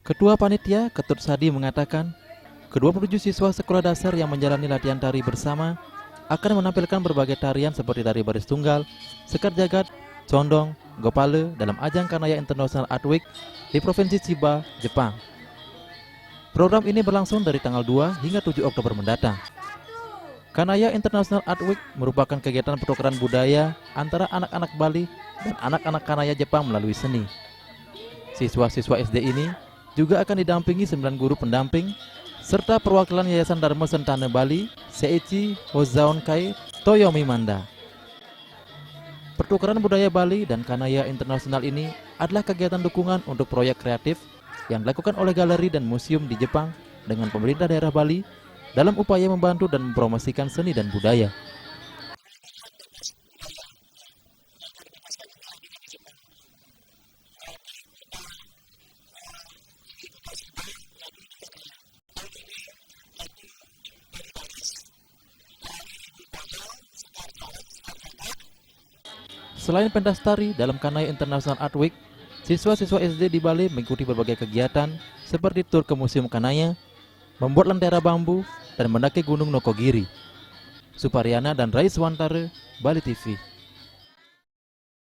Ketua Panitia, Ketut Sadi mengatakan, ke-27 siswa sekolah dasar yang menjalani latihan tari bersama akan menampilkan berbagai tarian seperti tari baris tunggal, sekar jagad, condong, gopale dalam ajang Kanaya International Art Week di Provinsi Chiba, Jepang. Program ini berlangsung dari tanggal 2 hingga 7 Oktober mendatang. Kanaya International Art Week merupakan kegiatan pertukaran budaya antara anak-anak Bali dan anak-anak Kanaya Jepang melalui seni. Siswa-siswa SD ini juga akan didampingi 9 guru pendamping serta perwakilan Yayasan Dharma Sentana Bali, Seiichi Hozaon Kai Toyomi Manda. Pertukaran budaya Bali dan Kanaya Internasional ini adalah kegiatan dukungan untuk proyek kreatif yang dilakukan oleh galeri dan museum di Jepang dengan pemerintah daerah Bali dalam upaya membantu dan mempromosikan seni dan budaya. Selain pentas tari dalam Kanaya International Art Week, siswa-siswa SD di Bali mengikuti berbagai kegiatan seperti tur ke Museum Kanaya, membuat lentera bambu, dan mendaki Gunung Nokogiri. Supariana dan Rais Wantara, Bali TV.